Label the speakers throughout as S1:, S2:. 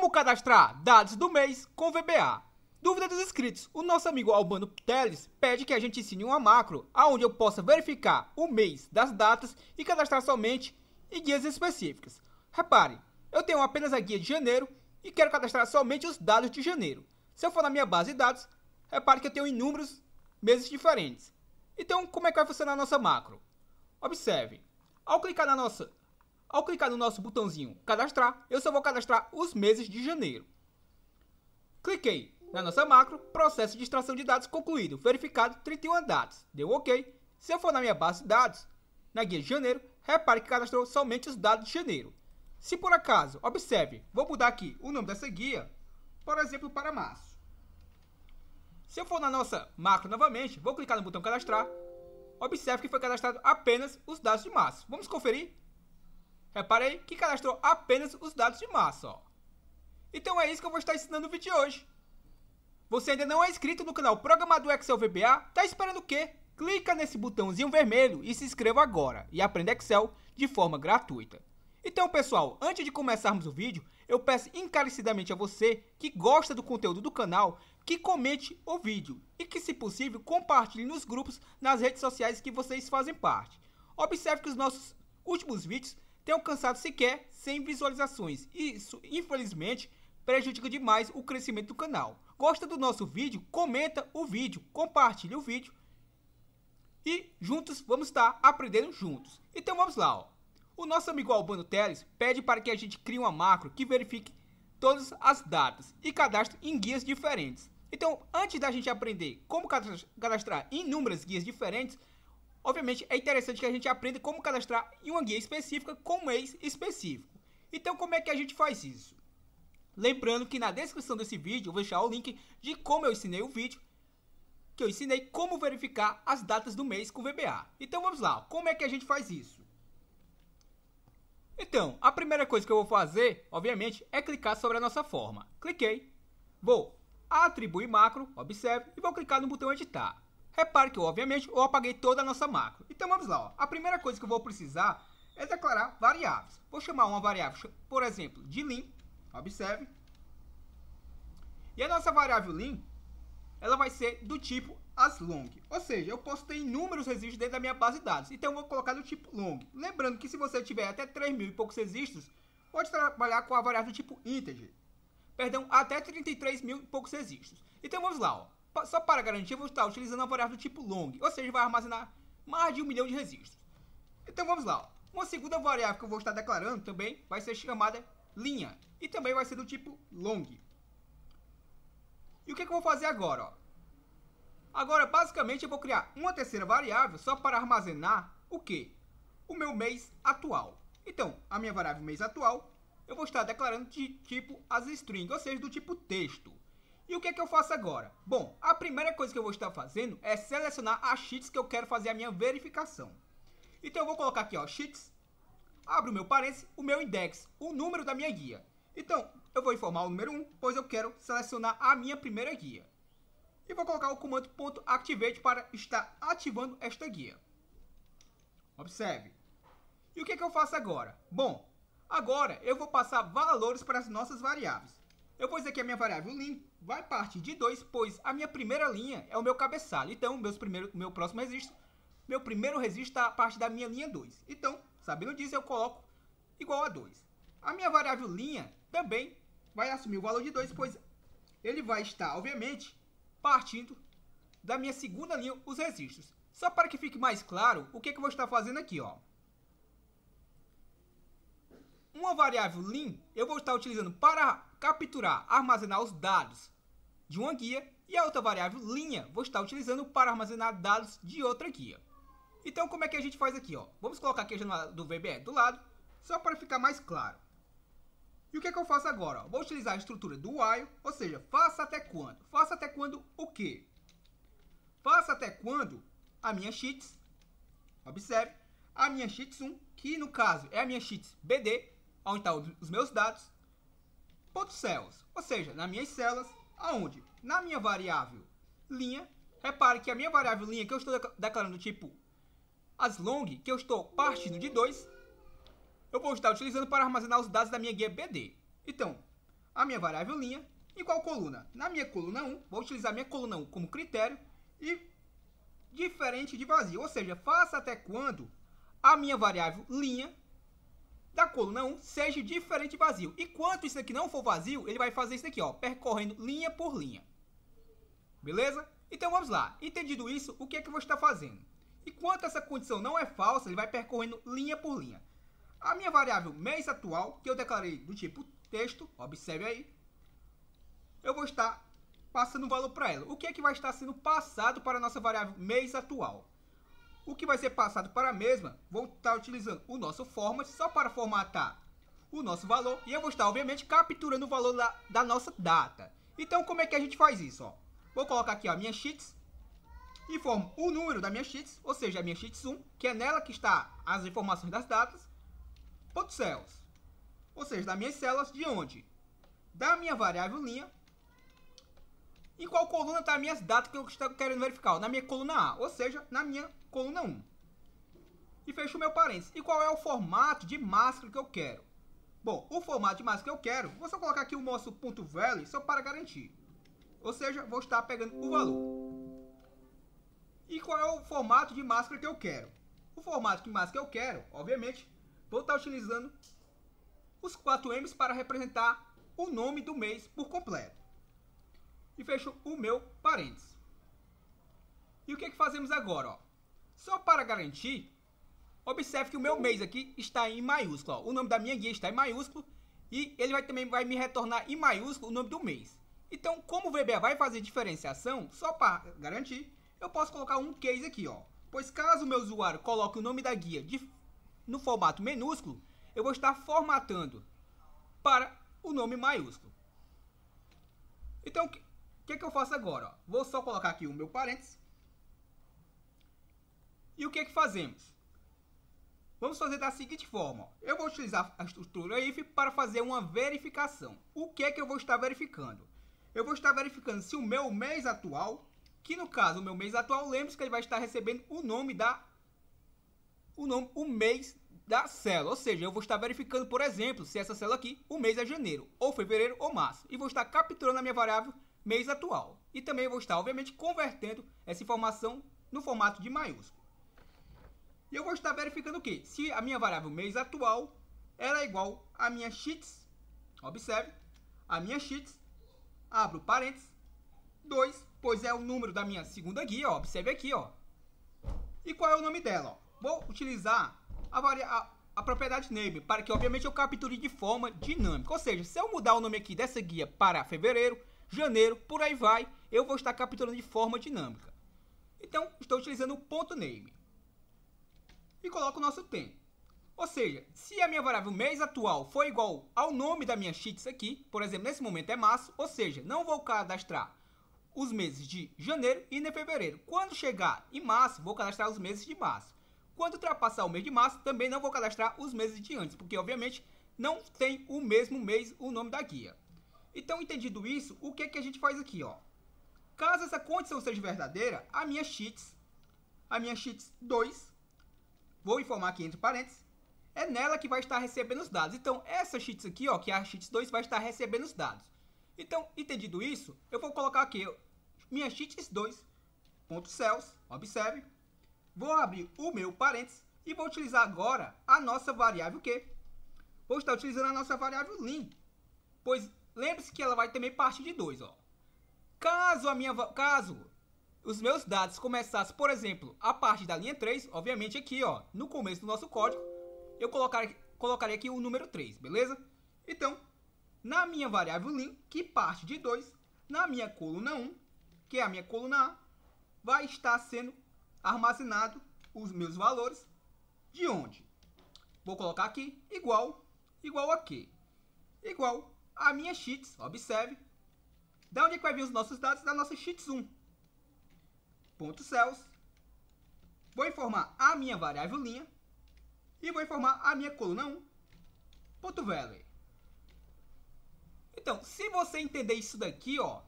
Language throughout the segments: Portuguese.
S1: Como cadastrar dados do mês com VBA? Dúvida dos inscritos. O nosso amigo Albano Teles pede que a gente ensine uma macro onde eu possa verificar o mês das datas e cadastrar somente em guias específicas. Repare, eu tenho apenas a guia de janeiro e quero cadastrar somente os dados de janeiro. Se eu for na minha base de dados, repare que eu tenho inúmeros meses diferentes. Então, como é que vai funcionar a nossa macro? Observe, ao clicar no nosso botãozinho cadastrar, eu só vou cadastrar os meses de janeiro. Cliquei na nossa macro, processo de extração de dados concluído, verificado 31 datas, deu OK. Se eu for na minha base de dados, na guia de janeiro, repare que cadastrou somente os dados de janeiro. Se por acaso, observe, vou mudar aqui o nome dessa guia, por exemplo, para março. Se eu for na nossa macro novamente, vou clicar no botão cadastrar, observe que foi cadastrado apenas os dados de março. Vamos conferir? Reparei que cadastrou apenas os dados de março, ó. Então é isso que eu vou estar ensinando no vídeo de hoje. Você ainda não é inscrito no canal Programador Excel VBA? Tá esperando o quê? Clica nesse botãozinho vermelho e se inscreva agora e aprenda Excel de forma gratuita. Então, pessoal, antes de começarmos o vídeo, eu peço encarecidamente a você que gosta do conteúdo do canal que comente o vídeo e que, se possível, compartilhe nos grupos nas redes sociais que vocês fazem parte. Observe que os nossos últimos vídeos têm alcançado sequer 100 visualizações e isso, infelizmente, prejudica demais o crescimento do canal. Gosta do nosso vídeo? Comenta o vídeo, compartilha o vídeo e juntos vamos estar aprendendo juntos. Então vamos lá, ó. O nosso amigo Albano Teles pede para que a gente crie uma macro que verifique todas as datas e cadastre em guias diferentes. Então, antes da gente aprender como cadastrar em inúmeras guias diferentes, obviamente é interessante que a gente aprenda como cadastrar em uma guia específica com um mês específico. Então, como é que a gente faz isso? Lembrando que na descrição desse vídeo eu vou deixar o link de como eu ensinei o vídeo, que eu ensinei como verificar as datas do mês com VBA. Então vamos lá, como é que a gente faz isso? Então, a primeira coisa que eu vou fazer, obviamente, é clicar sobre a nossa forma. Cliquei, vou atribuir macro, observe, e vou clicar no botão editar. Repare que, obviamente, eu apaguei toda a nossa macro. Então vamos lá, ó. A primeira coisa que eu vou precisar é declarar variáveis. Vou chamar uma variável, por exemplo, de lim, observe. E a nossa variável lim, ela vai ser do tipo asLong, ou seja, eu posso ter inúmeros registros dentro da minha base de dados, então eu vou colocar do tipo long. Lembrando que se você tiver até 3.000 e poucos registros, pode trabalhar com a variável do tipo integer, perdão, até 33.000 e poucos registros. Então vamos lá, ó. Só para garantir, eu vou estar utilizando a variável do tipo long, ou seja, vai armazenar mais de 1 milhão de registros. Então vamos lá, ó. Uma segunda variável que eu vou estar declarando também vai ser chamada linha, e também vai ser do tipo long. E o que eu vou fazer agora, ó? Agora, basicamente, eu vou criar uma terceira variável só para armazenar o quê? O meu mês atual. Então, a minha variável mês atual, eu vou estar declarando de tipo asString, ou seja, do tipo texto. E o que eu faço agora? Bom, a primeira coisa que eu vou estar fazendo é selecionar as sheets que eu quero fazer a minha verificação. Então, eu vou colocar aqui, ó, sheets, abro o meu parênteses, o meu index, o número da minha guia. Então, eu vou informar o número 1, pois eu quero selecionar a minha primeira guia. E vou colocar o comando .activate para estar ativando esta guia. Observe. E o que eu faço agora? Bom, agora eu vou passar valores para as nossas variáveis. Eu vou dizer que a minha variável lim vai partir de 2, pois a minha primeira linha é o meu cabeçalho. Então, meu próximo registro, meu primeiro registro está a partir da minha linha 2. Então, sabendo disso, eu coloco igual a 2. A minha variável linha também vai assumir o valor de 2, pois ele vai estar, obviamente, partindo da minha segunda linha, os registros. Só para que fique mais claro, o que eu vou estar fazendo aqui, ó. Uma variável lim, eu vou estar utilizando para capturar, armazenar os dados de uma guia, e a outra variável linha, vou estar utilizando para armazenar dados de outra guia. Então, como é que a gente faz aqui, ó? Vamos colocar aqui a janela do VBA do lado, só para ficar mais claro. E o que eu faço agora? Ó? Vou utilizar a estrutura do while, ou seja, faça até quando? Faça até quando o quê? Faça até quando a minha sheets, observe, a minha sheets 1, que no caso é a minha sheets BD, onde estão os meus dados, ponto cells, ou seja, nas minhas células, aonde? Na minha variável linha, repare que a minha variável linha que eu estou declarando tipo asLong, que eu estou partindo de 2, eu vou estar utilizando para armazenar os dados da minha guia BD. Então, a minha variável linha. Em qual coluna? Na minha coluna 1, vou utilizar minha coluna 1 como critério e diferente de vazio, ou seja, faça até quando a minha variável linha da coluna 1 seja diferente de vazio. E quanto isso aqui não for vazio, ele vai fazer isso aqui, ó, percorrendo linha por linha. Beleza? Então vamos lá. Entendido isso, o que é que eu vou estar fazendo? Enquanto essa condição não é falsa, ele vai percorrendo linha por linha. A minha variável mês atual, que eu declarei do tipo texto, observe aí, eu vou estar passando um valor para ela. O que é que vai estar sendo passado para a nossa variável mês atual? O que vai ser passado para a mesma, vou estar utilizando o nosso format só para formatar o nosso valor. E eu vou estar, obviamente, capturando o valor da nossa data. Então, como é que a gente faz isso? Ó? Vou colocar aqui a minha sheets, informo o número da minha sheets, ou seja, a minha sheets 1, que é nela que está as informações das datas, ponto cells, ou seja, das minhas células, de onde? Da minha variável linha. Em qual coluna está as minhas datas que eu estou querendo verificar? Na minha coluna A, ou seja, na minha coluna 1. E fecho o meu parênteses. E qual é o formato de máscara que eu quero? Bom, o formato de máscara que eu quero, vou só colocar aqui o nosso ponto value só para garantir. Ou seja, vou estar pegando o valor. E qual é o formato de máscara que eu quero? O formato de máscara que eu quero, obviamente, vou estar utilizando os 4 M's para representar o nome do mês por completo. E fecho o meu parênteses. E o que é que fazemos agora? Ó? Só para garantir, observe que o meu mês aqui está em maiúsculo. Ó. O nome da minha guia está em maiúsculo e ele também vai me retornar em maiúsculo o nome do mês. Então, como o VBA vai fazer diferenciação, só para garantir, eu posso colocar um case aqui. Ó. Pois caso o meu usuário coloque o nome da guia no formato minúsculo, eu vou estar formatando para o nome maiúsculo. Então, o que é que eu faço agora? Ó? Vou só colocar aqui o meu parênteses. E o que é que fazemos? Vamos fazer da seguinte forma. Ó. Eu vou utilizar a estrutura if para fazer uma verificação. O que é que eu vou estar verificando? Eu vou estar verificando se o meu mês atual, que no caso o meu mês atual, lembre-se que ele vai estar recebendo o mês da célula. Ou seja, eu vou estar verificando, por exemplo, se essa célula aqui, o mês é janeiro, ou fevereiro, ou março. E vou estar capturando a minha variável mês atual. E também vou estar, obviamente, convertendo essa informação no formato de maiúsculo. E eu vou estar verificando o quê? Se a minha variável mês atual ela é igual à minha sheets. Observe, a minha sheets, abro parênteses, 2, pois é o número da minha segunda guia, ó, observe aqui, ó. E qual é o nome dela? Ó? Vou utilizar a propriedade name, para que, obviamente, eu capture de forma dinâmica. Ou seja, se eu mudar o nome aqui dessa guia para fevereiro, janeiro, por aí vai, eu vou estar capturando de forma dinâmica. Então, estou utilizando o ponto name. E coloco o nosso tempo. Ou seja, se a minha variável mês atual for igual ao nome da minha sheets aqui, por exemplo, nesse momento é março, ou seja, não vou cadastrar os meses de janeiro e nem fevereiro. Quando chegar em março, vou cadastrar os meses de março. Quando ultrapassar o mês de março, também não vou cadastrar os meses de antes, porque obviamente não tem o mesmo mês o nome da guia. Então, entendido isso, o que é que a gente faz aqui? Ó? Caso essa condição seja verdadeira, a minha sheets 2, vou informar aqui entre parênteses, é nela que vai estar recebendo os dados. Então, essa sheets aqui, ó, que é a sheets 2, vai estar recebendo os dados. Então, entendido isso, eu vou colocar aqui minha sheets 2, ponto cells, observe. Vou abrir o meu parênteses e vou utilizar agora a nossa variável Q. Vou estar utilizando a nossa variável lim, pois lembre-se que ela vai também partir de 2. Ó. Caso os meus dados começassem, por exemplo, a partir da linha 3, obviamente aqui, ó, no começo do nosso código, eu colocaria aqui o número 3, beleza? Então, na minha variável lim, que parte de 2, na minha coluna 1, que é a minha coluna A, vai estar sendo armazenado os meus valores de onde? Vou colocar aqui igual a quê? Igual a minha sheets, observe. Da onde é que vai vir os nossos dados? Da nossa sheets 1. Ponto cells. Vou informar a minha variável linha e vou informar a minha coluna 1. Ponto value. Então, se você entender isso daqui, ó,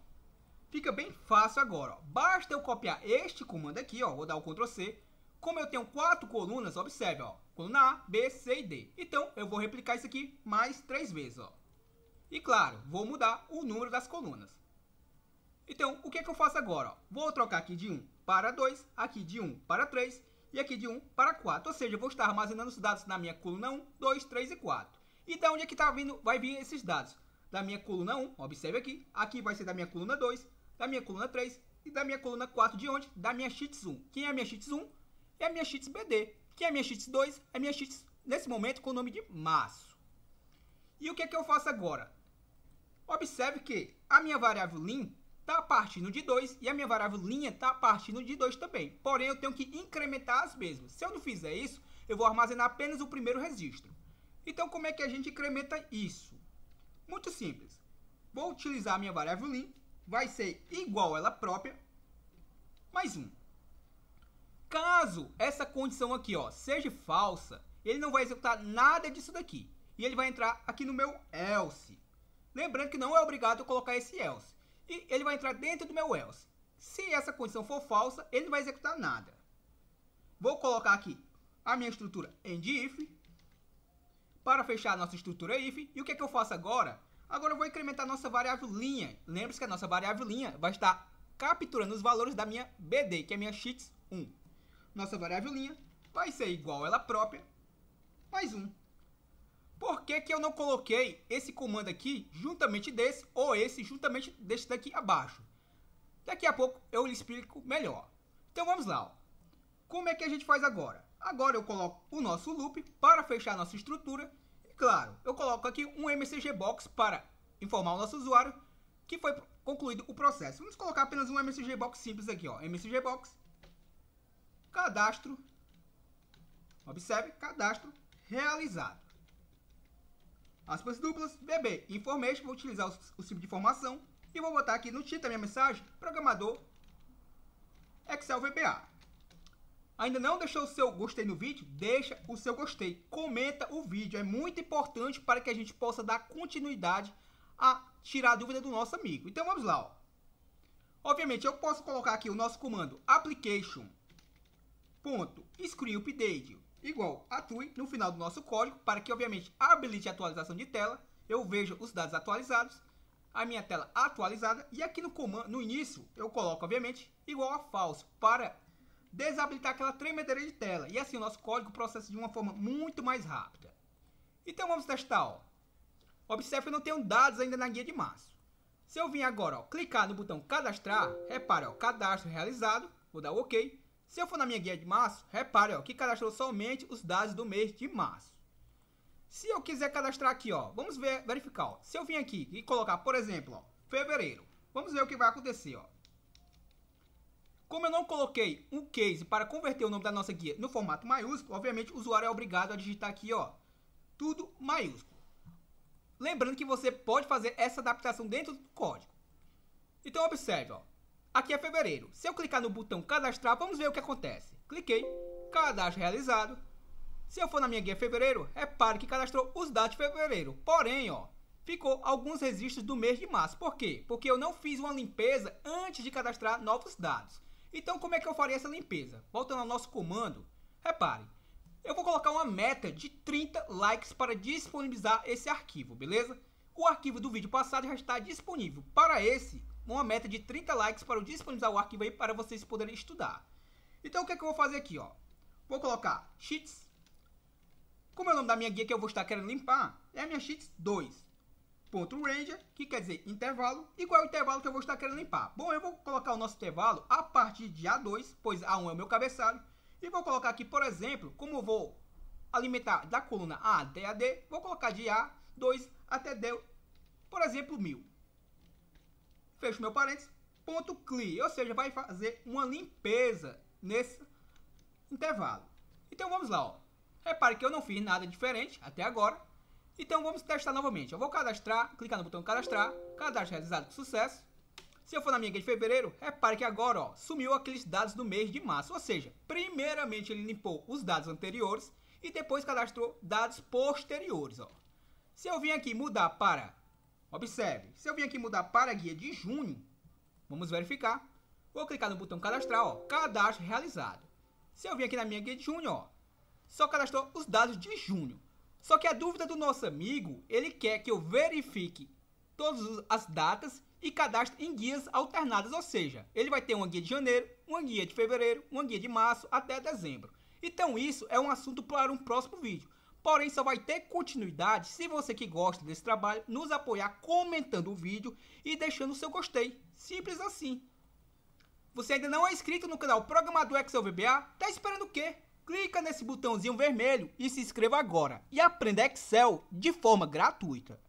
S1: fica bem fácil agora. Ó. Basta eu copiar este comando aqui, ó, vou dar o Ctrl C. Como eu tenho 4 colunas, observe, ó, coluna A, B, C e D. Então, eu vou replicar isso aqui mais 3 vezes, ó. E claro, vou mudar o número das colunas. Então, o que é que eu faço agora? Ó? Vou trocar aqui de 1 para 2, aqui de 1 para 3 e aqui de 1 para 4. Ou seja, eu vou estar armazenando os dados na minha coluna 1, 2, 3 e 4. E da onde é que vai vir esses dados? Da minha coluna 1, observe aqui. Aqui vai ser da minha coluna 2, da minha coluna 3 e da minha coluna 4. De onde? Da minha sheets 1. Quem é a minha sheets 1? É a minha sheets BD. Quem é a minha sheets 2? É a minha sheets, nesse momento, com o nome de maço. E o que é que eu faço agora? Observe que a minha variável lim está partindo de 2 e a minha variável linha está partindo de 2 também. Porém, eu tenho que incrementar as mesmas. Se eu não fizer isso, eu vou armazenar apenas o primeiro registro. Então, como é que a gente incrementa isso? Muito simples. Vou utilizar a minha variável lim, vai ser igual a ela própria, mais 1. Caso essa condição aqui, ó, seja falsa, ele não vai executar nada disso daqui. E ele vai entrar aqui no meu else. Lembrando que não é obrigado eu colocar esse else. E ele vai entrar dentro do meu else. Se essa condição for falsa, ele não vai executar nada. Vou colocar aqui a minha estrutura end-if para fechar a nossa estrutura if. E o que é que eu faço agora? Agora eu vou incrementar a nossa variável linha. Lembre-se que a nossa variável linha vai estar capturando os valores da minha BD, que é a minha sheets 1. Nossa variável linha vai ser igual a ela própria, mais 1. Por que que eu não coloquei esse comando aqui juntamente desse ou esse juntamente desse daqui abaixo? Daqui a pouco eu lhe explico melhor. Então vamos lá. Ó. Como é que a gente faz agora? Agora eu coloco o nosso loop para fechar a nossa estrutura. E claro, eu coloco aqui um MCG Box para informar o nosso usuário que foi concluído o processo. Vamos colocar apenas um MCG Box simples aqui. Ó. MCG Box, cadastro, observe, cadastro realizado. Aspas duplas, BB Information, vou utilizar o tipo de informação e vou botar aqui no título da minha mensagem, programador Excel VBA. Ainda não deixou o seu gostei no vídeo? Deixa o seu gostei, comenta o vídeo, é muito importante para que a gente possa dar continuidade a tirar a dúvida do nosso amigo. Então vamos lá. Ó. Obviamente eu posso colocar aqui o nosso comando application.screenUpdate igual a true no final do nosso código, para que obviamente habilite a atualização de tela, eu vejo os dados atualizados, a minha tela atualizada, e aqui no comando, no início, eu coloco obviamente igual a false, para desabilitar aquela tremedeira de tela, e assim o nosso código processa de uma forma muito mais rápida. Então vamos testar, ó. Observe que eu não tenho dados ainda na guia de maço. Se eu vim agora, ó, clicar no botão cadastrar, repare, ó, cadastro realizado, vou dar o OK. Se eu for na minha guia de março, repare ó, que cadastrou somente os dados do mês de março. Se eu quiser cadastrar aqui, ó, vamos verificar. Ó. Se eu vim aqui e colocar, por exemplo, ó, fevereiro, vamos ver o que vai acontecer. Ó. Como eu não coloquei um case para converter o nome da nossa guia no formato maiúsculo, obviamente o usuário é obrigado a digitar aqui, ó, tudo maiúsculo. Lembrando que você pode fazer essa adaptação dentro do código. Então observe, ó. Aqui é fevereiro. Se eu clicar no botão cadastrar, vamos ver o que acontece. Cliquei, cadastro realizado. Se eu for na minha guia fevereiro, repare que cadastrou os dados de fevereiro. Porém, ó, ficou alguns registros do mês de março. Por quê? Porque eu não fiz uma limpeza antes de cadastrar novos dados. Então, como é que eu faria essa limpeza? Voltando ao nosso comando, repare. Eu vou colocar uma meta de 30 likes para disponibilizar esse arquivo, beleza? O arquivo do vídeo passado já está disponível. Para esse, uma meta de 30 likes para eu disponibilizar o arquivo aí para vocês poderem estudar. Então o que é que eu vou fazer aqui, ó? Vou colocar sheets. Como é o nome da minha guia que eu vou estar querendo limpar, é a minha sheets 2.ranger, que quer dizer intervalo, igual ao intervalo que eu vou estar querendo limpar. Bom, eu vou colocar o nosso intervalo a partir de A2, pois A1 é o meu cabeçalho, e vou colocar aqui, por exemplo, como eu vou alimentar da coluna A até a D, vou colocar de A2 até D, por exemplo, 1000. Fecho meu parênteses, ponto clear, ou seja, vai fazer uma limpeza nesse intervalo. Então vamos lá, ó. Repare que eu não fiz nada diferente até agora. Então vamos testar novamente. Eu vou cadastrar, clicar no botão cadastrar, cadastro realizado com sucesso. Se eu for na minha guia de fevereiro, repare que agora ó, sumiu aqueles dados do mês de março. Ou seja, primeiramente ele limpou os dados anteriores e depois cadastrou dados posteriores. Ó. Se eu vim aqui mudar para... Observe, se eu vim aqui mudar para a guia de junho, vamos verificar. Vou clicar no botão cadastrar, ó, cadastro realizado. Se eu vim aqui na minha guia de junho, ó, só cadastrou os dados de junho. Só que a dúvida do nosso amigo, ele quer que eu verifique todas as datas e cadastra em guias alternadas, ou seja, ele vai ter uma guia de janeiro, uma guia de fevereiro, uma guia de março até dezembro. Então isso é um assunto para um próximo vídeo. Porém, só vai ter continuidade se você que gosta desse trabalho nos apoiar comentando o vídeo e deixando o seu gostei. Simples assim. Você ainda não é inscrito no canal Programador Excel VBA? Tá esperando o quê? Clica nesse botãozinho vermelho e se inscreva agora. E aprenda Excel de forma gratuita.